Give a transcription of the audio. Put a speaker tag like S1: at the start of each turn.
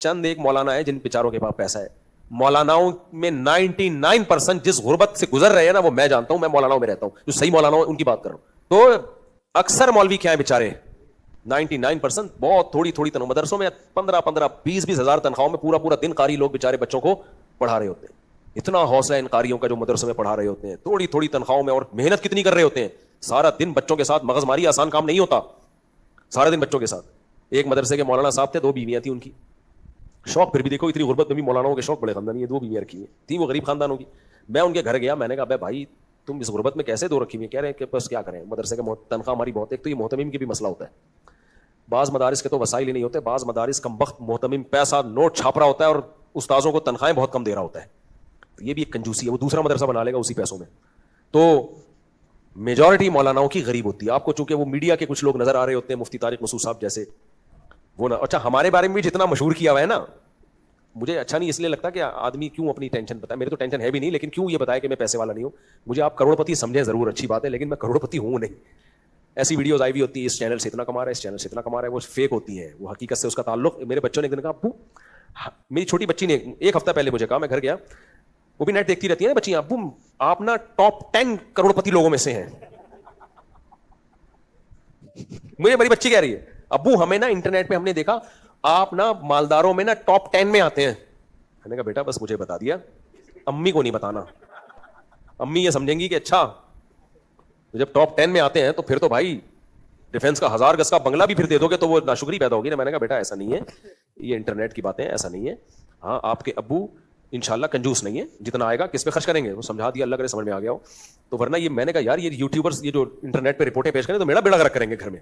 S1: चंद एक मौलाना है जिन बेचारों के पास पैसा है. मौलानाओं में 99% जिस गुर्बत से गुजर रहे हैं ना, वो मैं जानता हूं. मैं मौलानाओं में रहता हूं, जो सही मौलाना उनकी बात कर रहा हूं. तो अक्सर मौलवी क्या है बेचारे, 99% बहुत थोड़ी थोड़ी तनख्वाह. मदरसों में 15-15, 20-20 हजार तनख्वाहों में पूरा पूरा दिन कारी लोग बेचारे बच्चों को पढ़ा रहे होते हैं. इतना हौसला इन कारियों का जो मदरसों में पढ़ा रहे होते हैं, थोड़ी थोड़ी तनख्वाहों में, और मेहनत कितनी कर रहे होते हैं. सारा दिन बच्चों के साथ मगजमारी आसान काम नहीं होता. सारा दिन बच्चों के साथ. एक मदरसे के मौलाना साहब थे, 2 बीवियां थी उनकी. शौक फिर भी देखो, इतनी गुर्बत में भी मौलानाओं के शौक बड़े खानदानी है. 2 बीवियां रखी हुई थी, वो गरीब खानदानों की. मैं उनके घर गया, मैंने कहा भाई तुम इस गुर्बत में कैसे 2 रखी हुई? कह रहे हैं कि बस क्या करें, मदरसे का तनख्वाह हमारी बहुत. एक तो ये मोहतमिम की भी मसला होता है. बाज़ मदारिस के तो वसाइल ही नहीं होते. बाज़ मदारिस कमबख्त मोहतमिम पैसा नोट छाप रहा होता है और उस्ताजों को तनख्वाहें बहुत कम दे रहा होता है. ये भी एक कंजूसी है. वो दूसरा मदरसा बना लेगा उसी पैसों में. तो मेजॉरिटी मौलानाओं की गरीब होती है. आपको चूंकि वो मीडिया के कुछ लोग नजर आ रहे होते हैं, मुफ्ती तारिक मसूद साहब जैसे, वो ना, अच्छा हमारे बारे में भी जितना मशहूर किया हुआ है ना, मुझे अच्छा नहीं इसलिए लगता कि आदमी क्यों अपनी टेंशन बताए. मेरे तो टेंशन है भी नहीं, लेकिन क्यों ये बताए कि मैं पैसे वाला नहीं हूं. मुझे आप करोड़पति समझें जरूर, अच्छी बात है, लेकिन मैं करोड़पति हूं नहीं. ऐसी वीडियोस आई हुई होती है, इस चैनल से इतना कमा रहा है, इस चैनल से इतना कमा रहा है, वो फेक होती हैं. वो हकीकत से उसका ताल्लुक. मेरे बच्चों ने एक दिन कहा, अब्बू, मेरी छोटी बच्ची ने 1 हफ्ता पहले मुझे कहा, मैं घर गया, वो भी नेट देखती रहती है ना बच्चियां, अब्बू आप ना टॉप 10 करोड़पति लोगों में से हैं. मुझे मेरी बच्ची कह रही है, अब्बू हमें ना इंटरनेट पे हमने देखा आप ना मालदारों में ना टॉप 10 में आते हैं. मैंने कहा बेटा बस मुझे बता दिया, अम्मी को नहीं बताना. अम्मी ये समझेंगी कि अच्छा, तो जब टॉप 10 में आते हैं तो फिर तो भाई डिफेंस का 1000 गज का बंगला भी फिर दे दोगे तो वो नाशुक्री पैदा होगी ना. मैंने कहा बेटा ऐसा नहीं है, ये इंटरनेट की बातें, ऐसा नहीं है. हाँ आपके अब्बू इंशाल्लाह कंजूस नहीं है, जितना आएगा किस पे खर्च करेंगे वो समझा दिया. अल्लाह करे समझ में आ गया हो. तो वरना ये मैंने कहा यार, ये यूट्यूबर्स ये जो इंटरनेट पे रिपोर्टें पेश करें तो मेरा बेड़ा गर्क करेंगे घर में.